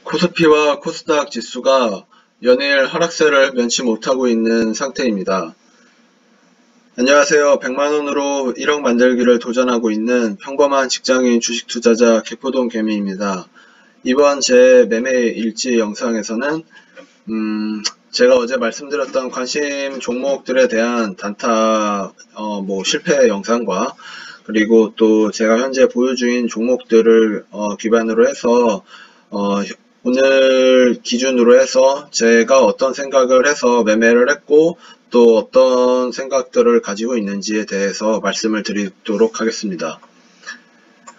코스피와 코스닥 지수가 연일 하락세를 면치 못하고 있는 상태입니다. 안녕하세요. 100만원으로 1억 만들기를 도전하고 있는 평범한 직장인 주식 투자자 개포동 개미입니다. 이번 제 매매 일지 영상에서는 제가 어제 말씀드렸던 관심 종목들에 대한 단타 실패 영상과 그리고 또 제가 현재 보유 중인 종목들을 기반으로 해서 오늘 기준으로 해서 제가 어떤 생각을 해서 매매를 했고 또 어떤 생각들을 가지고 있는지에 대해서 말씀을 드리도록 하겠습니다.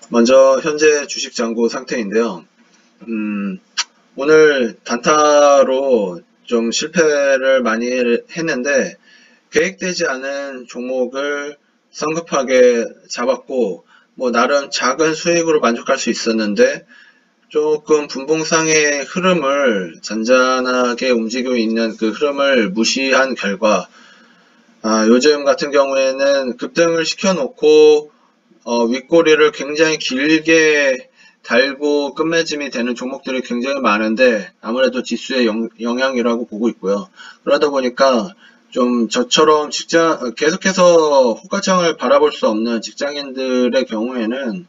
먼저 현재 주식 잔고 상태인데요. 오늘 단타로 좀 실패를 많이 했는데 계획되지 않은 종목을 성급하게 잡았고 나름 작은 수익으로 만족할 수 있었는데 조금 분봉상의 흐름을 잔잔하게 움직이고 있는 그 흐름을 무시한 결과 요즘 같은 경우에는 급등을 시켜놓고 윗꼬리를 굉장히 길게 달고 끝맺음이 되는 종목들이 굉장히 많은데 아무래도 지수의 영향이라고 보고 있고요. 그러다 보니까 좀 저처럼 계속해서 호가창을 바라볼 수 없는 직장인들의 경우에는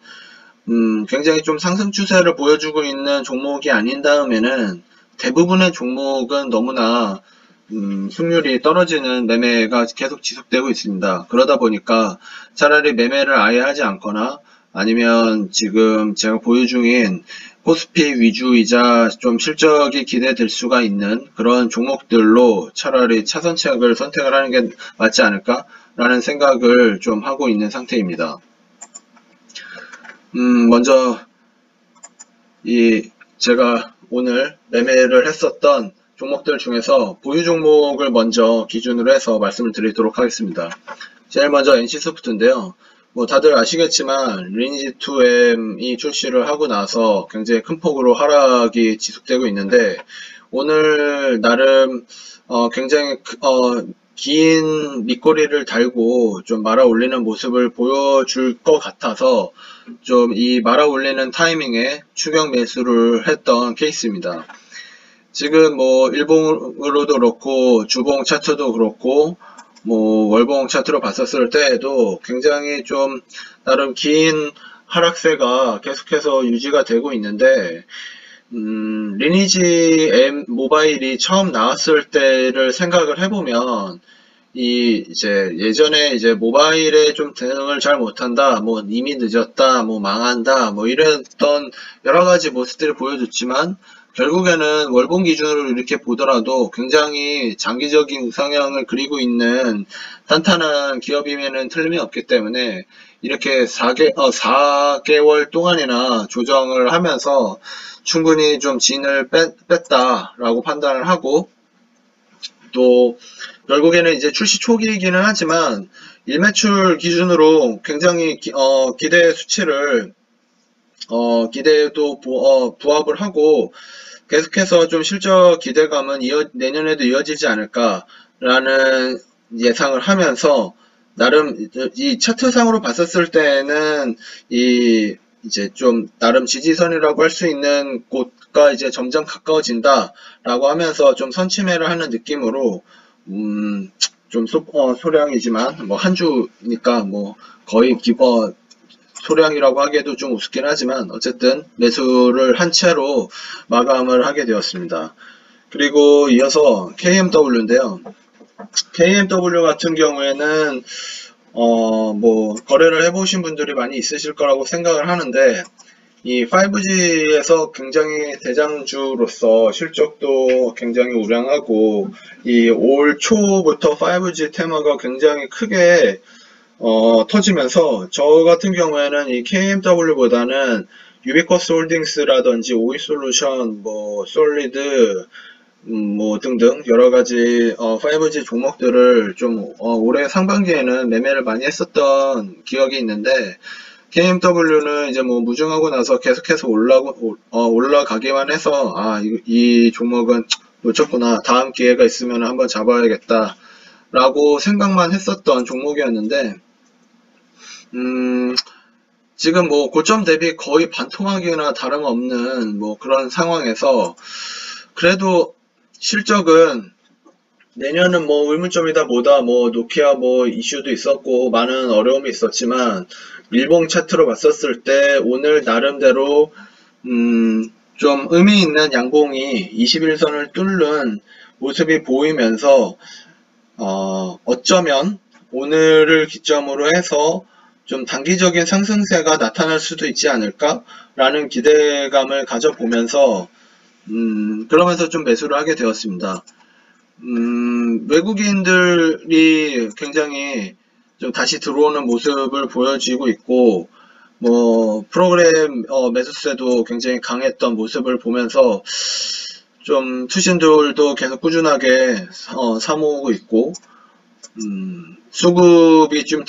굉장히 좀 상승 추세를 보여주고 있는 종목이 아닌 다음에는 대부분의 종목은 너무나 승률이 떨어지는 매매가 계속 지속되고 있습니다. 그러다 보니까 차라리 매매를 아예 하지 않거나 아니면 지금 제가 보유 중인 코스피 위주이자 좀 실적이 기대될 수가 있는 그런 종목들로 차라리 차선책을 선택을 하는 게 맞지 않을까 라는 생각을 좀 하고 있는 상태입니다. 먼저 제가 오늘 매매를 했었던 종목들 중에서 보유 종목을 먼저 기준으로 해서 말씀을 드리도록 하겠습니다. 제일 먼저 NC소프트인데요. 다들 아시겠지만 리니지2M이 출시를 하고 나서 굉장히 큰 폭으로 하락이 지속되고 있는데 오늘 나름 굉장히 긴 밑꼬리를 달고 좀 말아 올리는 모습을 보여줄 것 같아서 좀 이 말아 올리는 타이밍에 추격 매수를 했던 케이스입니다. 지금 일봉으로도 그렇고 주봉 차트도 그렇고 월봉 차트로 봤었을 때에도 굉장히 좀 나름 긴 하락세가 계속해서 유지가 되고 있는데 리니지 M 모바일이 처음 나왔을 때를 생각을 해보면 예전에 모바일에 좀 대응을 잘 못한다, 이미 늦었다, 망한다, 이랬던 여러가지 모습들을 보여줬지만, 결국에는 월봉 기준으로 이렇게 보더라도 굉장히 장기적인 우상향을 그리고 있는 탄탄한 기업이면은 틀림이 없기 때문에, 이렇게 4개월 동안이나 조정을 하면서 충분히 좀 진을 뺐다라고 판단을 하고, 또 결국에는 출시 초기이기는 하지만 일매출 기준으로 굉장히 기대 수치를 기대에도 부합을 하고 계속해서 좀 실적 기대감은 내년에도 이어지지 않을까라는 예상을 하면서 나름 이 차트상으로 봤었을 때는 좀 나름 지지선이라고 할 수 있는 곳과 점점 가까워진다라고 하면서 좀 선취매를 하는 느낌으로 좀 소량이지만 한 주니까 거의 소량이라고 하기에도 좀 우습긴 하지만 어쨌든 매수를 한 채로 마감을 하게 되었습니다. 그리고 이어서 KMW인데요. KMW 같은 경우에는 거래를 해보신 분들이 많이 있으실 거라고 생각을 하는데 이 5G에서 굉장히 대장주로서 실적도 굉장히 우량하고 이 올 초부터 5G 테마가 굉장히 크게 터지면서 저 같은 경우에는 이 KMW보다는 유비쿼스 홀딩스라든지 오이솔루션, 솔리드 등등 여러가지 5G 종목들을 좀 올해 상반기에는 매매를 많이 했었던 기억이 있는데 KMW는 무증하고 나서 계속해서 올라가기만 해서 이 종목은 놓쳤구나, 다음 기회가 있으면 한번 잡아야겠다 라고 생각만 했었던 종목이었는데 지금 뭐 고점 대비 거의 반토막이나 다름없는 뭐 그런 상황에서 그래도 실적은 내년은 뭐 의문점이다 뭐다 뭐 노키아 뭐 이슈도 있었고 많은 어려움이 있었지만 밀봉 차트로 봤었을 때 오늘 나름대로 좀 의미 있는 양봉이 21선을 뚫는 모습이 보이면서 어쩌면 오늘을 기점으로 해서 좀 단기적인 상승세가 나타날 수도 있지 않을까라는 기대감을 가져보면서 그러면서 좀 매수를 하게 되었습니다. 외국인들이 굉장히 좀 다시 들어오는 모습을 보여주고 있고, 뭐, 프로그램, 매수세도 굉장히 강했던 모습을 보면서, 좀, 투신들도 계속 꾸준하게, 사모으고 있고, 수급이 좀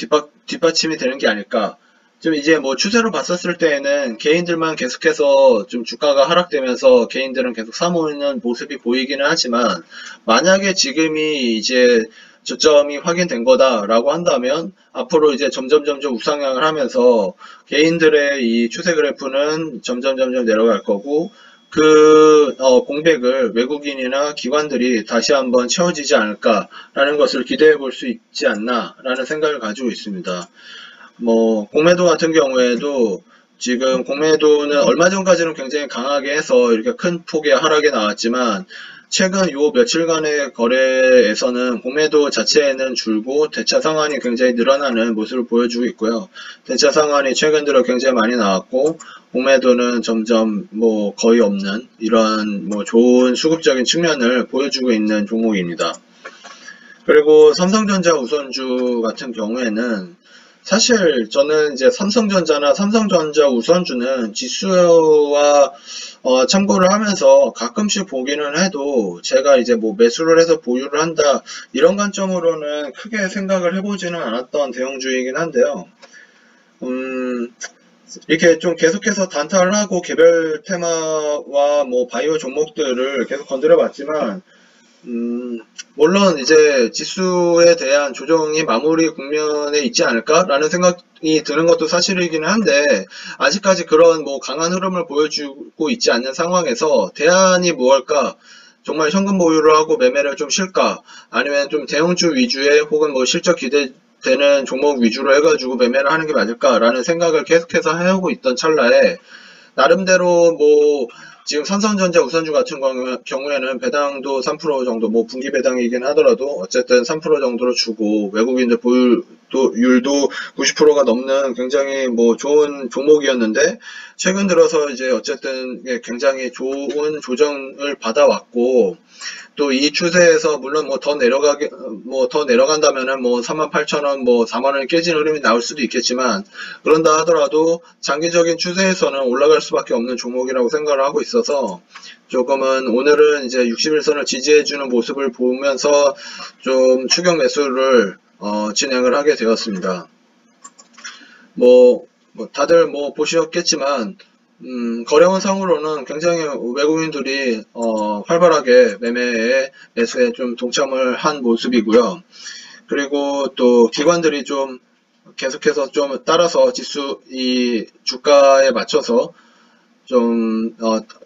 뒷받침이 되는 게 아닐까. 좀 이제 뭐 추세로 봤었을 때에는 개인들만 계속해서 좀 주가가 하락되면서 개인들은 계속 사모으는 모습이 보이기는 하지만 만약에 지금이 이제 저점이 확인된 거다라고 한다면 앞으로 이제 점점 우상향을 하면서 개인들의 이 추세 그래프는 점점 내려갈 거고 공백을 외국인이나 기관들이 다시 한번 채워지지 않을까라는 것을 기대해 볼 수 있지 않나라는 생각을 가지고 있습니다. 뭐 공매도 같은 경우에도 지금 공매도는 얼마 전까지는 굉장히 강하게 해서 이렇게 큰 폭의 하락이 나왔지만 최근 요 며칠간의 거래에서는 공매도 자체는 줄고 대차 상환이 굉장히 늘어나는 모습을 보여주고 있고요. 대차 상환이 최근 들어 굉장히 많이 나왔고 공매도는 점점 뭐 거의 없는 이런 뭐 좋은 수급적인 측면을 보여주고 있는 종목입니다. 그리고 삼성전자 우선주 같은 경우에는 사실 저는 이제 삼성전자나 삼성전자 우선주는 지수와 참고를 하면서 가끔씩 보기는 해도 제가 이제 뭐 매수를 해서 보유를 한다 이런 관점으로는 크게 생각을 해보지는 않았던 대형주이긴 한데요. 이렇게 좀 계속해서 단타를 하고 개별 테마와 뭐 바이오 종목들을 계속 건드려 봤지만 물론 이제 지수에 대한 조정이 마무리 국면에 있지 않을까라는 생각이 드는 것도 사실이기는 한데 아직까지 그런 뭐 강한 흐름을 보여주고 있지 않는 상황에서 대안이 무엇일까? 정말 현금 보유를 하고 매매를 좀 쉴까? 아니면 좀 대형주 위주의 혹은 뭐 실적 기대되는 종목 위주로 해가지고 매매를 하는 게 맞을까라는 생각을 계속해서 해오고 있던 찰나에 나름대로 뭐 지금 삼성전자 우선주 같은 경우에는 배당도 3% 정도, 뭐 분기 배당이긴 하더라도 어쨌든 3% 정도로 주고 외국인들 보유율도 90%가 넘는 굉장히 뭐 좋은 종목이었는데 최근 들어서 이제 어쨌든 굉장히 좋은 조정을 받아왔고 또 이 추세에서 물론 뭐 더 내려간다면은 뭐 38,000원, 뭐 4만원이 깨지는 흐름이 나올 수도 있겠지만 그런다 하더라도 장기적인 추세에서는 올라갈 수밖에 없는 종목이라고 생각을 하고 있어서 조금은 오늘은 이제 61선을 지지해주는 모습을 보면서 좀 추격 매수를 진행을 하게 되었습니다. 뭐 다들 뭐 보셨겠지만 거래원 상으로는 굉장히 외국인들이 활발하게 매수에 좀 동참을 한 모습이고요. 그리고 또 기관들이 좀 계속해서 좀 따라서 이 주가에 맞춰서 좀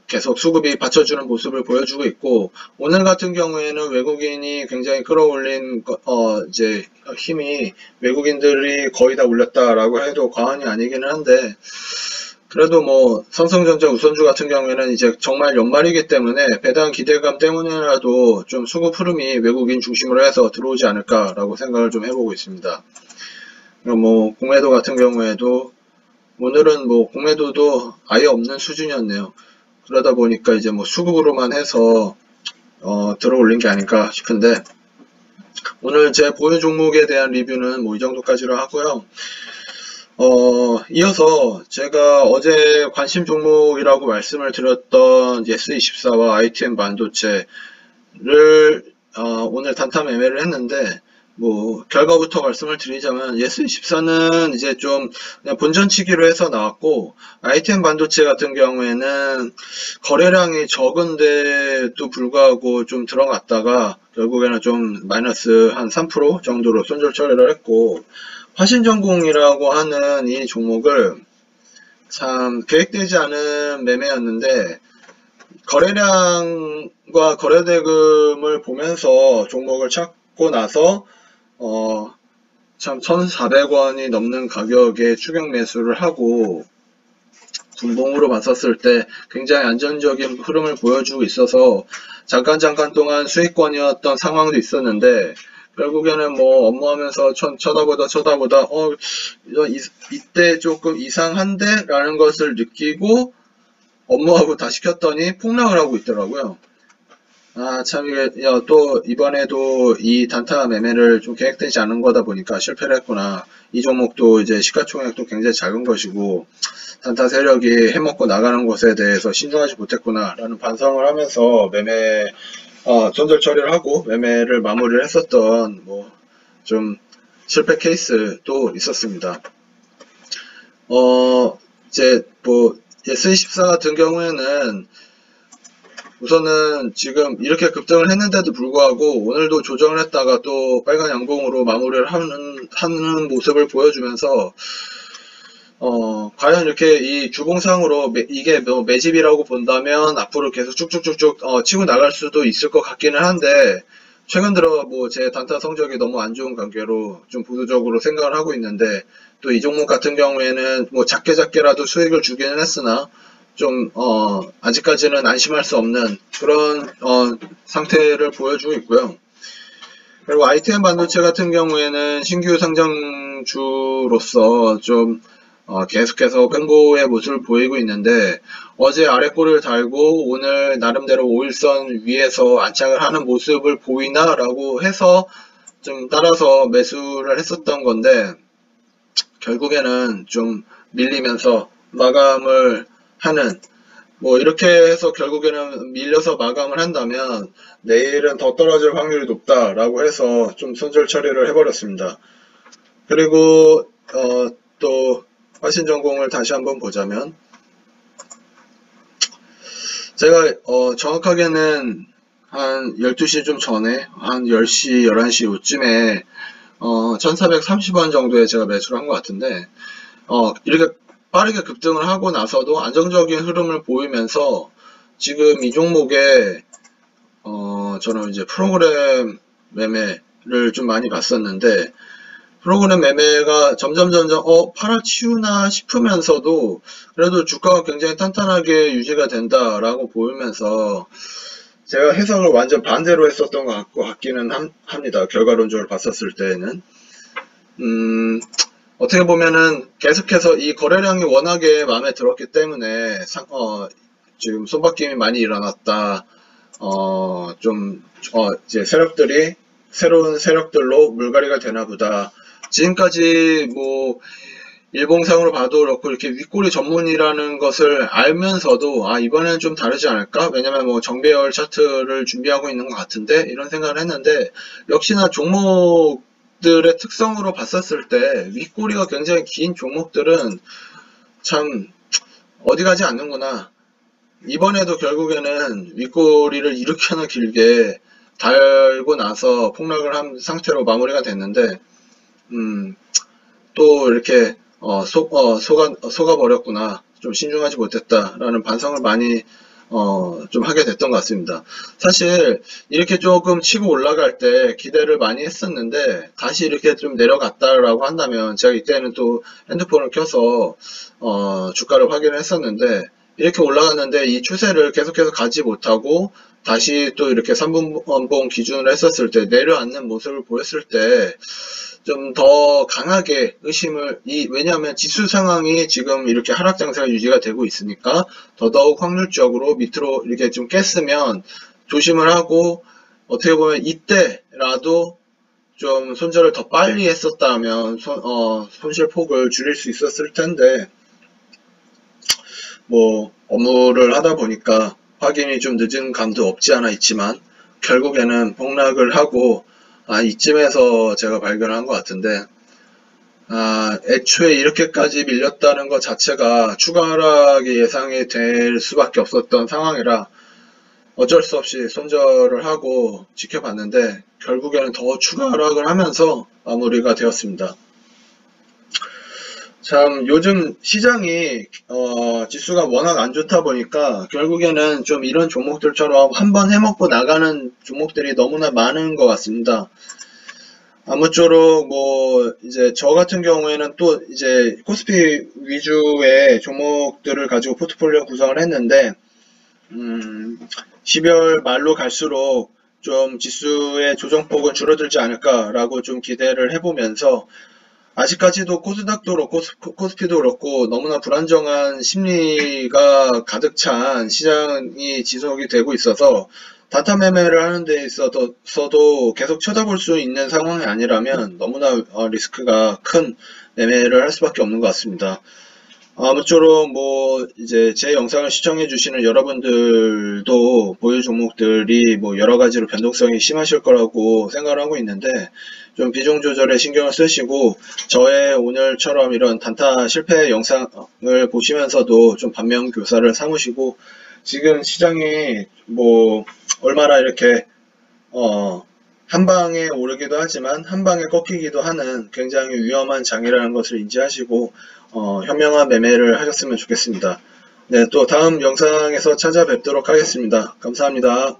계속 수급이 받쳐주는 모습을 보여주고 있고 오늘 같은 경우에는 외국인이 굉장히 끌어올린 이제 힘이 외국인들이 거의 다 올렸다라고 해도 과언이 아니기는 한데 그래도 뭐 삼성전자 우선주 같은 경우에는 이제 정말 연말이기 때문에 배당 기대감 때문이라도 좀 수급 흐름이 외국인 중심으로 해서 들어오지 않을까라고 생각을 좀 해보고 있습니다. 뭐 공매도 같은 경우에도 오늘은 뭐 공매도도 아예 없는 수준이었네요. 그러다 보니까 이제 뭐 수급으로만 해서 들어올린 게 아닐까 싶은데 오늘 제 보유 종목에 대한 리뷰는 뭐 이 정도까지로 하고요. 이어서 제가 어제 관심 종목이라고 말씀을 드렸던 예스24와 ITM 반도체를 오늘 단타 매매를 했는데 뭐 결과부터 말씀을 드리자면 예스24는 이제 좀 그냥 본전치기로 해서 나왔고 ITM 반도체 같은 경우에는 거래량이 적은데도 불구하고 좀 들어갔다가 결국에는 좀 마이너스 한 3% 정도로 손절 처리를 했고 화신전공이라고 하는 이 종목을 참 계획되지 않은 매매였는데 거래량과 거래대금을 보면서 종목을 찾고 나서 참 1,400원이 넘는 가격에 추격 매수를 하고 분봉으로 봤었을 때 굉장히 안정적인 흐름을 보여주고 있어서 잠깐 동안 수익권이었던 상황도 있었는데 결국에는 뭐 업무하면서 쳐다보다 이때 조금 이상한데? 라는 것을 느끼고 업무하고 다시 켰더니 폭락을 하고 있더라고요. 참, 이게, 또, 이번에도 이 단타 매매를 좀 계획되지 않은 거다 보니까 실패를 했구나. 이 종목도 이제 시가총액도 굉장히 작은 것이고, 단타 세력이 해먹고 나가는 것에 대해서 신중하지 못했구나. 라는 반성을 하면서 손절 처리를 하고 매매를 마무리를 했었던, 좀, 실패 케이스도 있었습니다. S24 같은 경우에는 우선은 지금 이렇게 급등을 했는데도 불구하고 오늘도 조정을 했다가 또 빨간 양봉으로 마무리를 하는 모습을 보여주면서 과연 이렇게 이 주봉상으로 이게 매집이라고 본다면 앞으로 계속 쭉쭉쭉쭉 치고 나갈 수도 있을 것 같기는 한데 최근 들어 제 단타 성적이 너무 안 좋은 관계로 좀 보수적으로 생각을 하고 있는데 또 이 종목 같은 경우에는 작게라도 수익을 주기는 했으나 좀 아직까지는 안심할 수 없는 그런 상태를 보여주고 있고요. 그리고 ITM 반도체 같은 경우에는 신규 상장주로서 좀 계속해서 횡보의 모습을 보이고 있는데 어제 아랫골을 달고 오늘 나름대로 5일선 위에서 안착을 하는 모습을 보이나 라고 해서 좀 따라서 매수를 했었던 건데 결국에는 좀 밀리면서 마감을 하는 이렇게 해서 결국에는 밀려서 마감을 한다면 내일은 더 떨어질 확률이 높다라고 해서 좀 손절 처리를 해버렸습니다. 그리고 또 화신전공을 다시 한번 보자면 제가 정확하게는 한 12시 좀 전에 한 10시 11시 요쯤에 1430원 정도에 제가 매수를 한 것 같은데 이렇게 빠르게 급등을 하고 나서도 안정적인 흐름을 보이면서 지금 이 종목에 저는 이제 프로그램 매매를 좀 많이 봤었는데 프로그램 매매가 점점 팔아치우나 싶으면서도 그래도 주가가 굉장히 탄탄하게 유지가 된다라고 보이면서 제가 해석을 완전 반대로 했었던 것 같기는 합니다. 결과론적으로 봤었을 때에는 어떻게 보면은 계속해서 이 거래량이 워낙에 마음에 들었기 때문에 지금 손바뀜이 많이 일어났다. 이제 세력들이 새로운 세력들로 물갈이가 되나 보다. 지금까지 일봉상으로 봐도 그렇고 이렇게 윗꼬리 전문이라는 것을 알면서도 이번에는 좀 다르지 않을까? 왜냐면 정배열 차트를 준비하고 있는 것 같은데 이런 생각을 했는데 역시나 종목들의 특성으로 봤었을 때 윗꼬리가 굉장히 긴 종목들은 참 어디 가지 않는구나. 이번에도 결국에는 윗꼬리를 이렇게나 길게 달고 나서 폭락을 한 상태로 마무리가 됐는데 또 이렇게 속아버렸구나. 좀 신중하지 못했다라는 반성을 많이 좀 하게 됐던 것 같습니다. 사실 이렇게 조금 치고 올라갈 때 기대를 많이 했었는데 다시 이렇게 좀 내려갔다라고 한다면 제가 이때는 또 핸드폰을 켜서 주가를 확인을 했었는데 이렇게 올라갔는데 이 추세를 계속해서 가지 못하고 다시 또 이렇게 3분봉 기준으로 했었을 때 내려앉는 모습을 보였을 때 좀 더 강하게 왜냐하면 지수 상황이 지금 이렇게 하락 장세가 유지가 되고 있으니까 더더욱 확률적으로 밑으로 이렇게 좀 깼으면 조심을 하고 어떻게 보면 이때라도 좀 손절을 더 빨리 했었다면 손실 폭을 줄일 수 있었을 텐데 업무를 하다 보니까 확인이 좀 늦은 감도 없지 않아 있지만 결국에는 폭락을 하고 이쯤에서 제가 발견한 것 같은데 애초에 이렇게까지 밀렸다는 것 자체가 추가 하락이 예상이 될 수밖에 없었던 상황이라 어쩔 수 없이 손절을 하고 지켜봤는데 결국에는 더 추가 하락을 하면서 마무리가 되었습니다. 참 요즘 시장이 지수가 워낙 안 좋다 보니까 결국에는 좀 이런 종목들처럼 한번 해먹고 나가는 종목들이 너무나 많은 것 같습니다. 아무쪼록 뭐 이제 저 같은 경우에는 또 이제 코스피 위주의 종목들을 가지고 포트폴리오 구성을 했는데 12월 말로 갈수록 좀 지수의 조정폭은 줄어들지 않을까라고 좀 기대를 해보면서 아직까지도 코스닥도 그렇고 코스피도 그렇고 너무나 불안정한 심리가 가득 찬 시장이 지속이 되고 있어서 단타 매매를 하는 데 있어서도 계속 쳐다볼 수 있는 상황이 아니라면 너무나 리스크가 큰 매매를 할 수밖에 없는 것 같습니다. 아무쪼록 뭐 이제 제 영상을 시청해 주시는 여러분들도 보유 종목들이 뭐 여러 가지로 변동성이 심하실 거라고 생각을 하고 있는데 좀 비중 조절에 신경을 쓰시고 저의 오늘처럼 이런 단타 실패 영상을 보시면서도 좀 반면 교사를 삼으시고 지금 시장이 뭐 얼마나 이렇게 한 방에 오르기도 하지만 한 방에 꺾이기도 하는 굉장히 위험한 장이라는 것을 인지하시고 현명한 매매를 하셨으면 좋겠습니다. 네, 또 다음 영상에서 찾아뵙도록 하겠습니다. 감사합니다.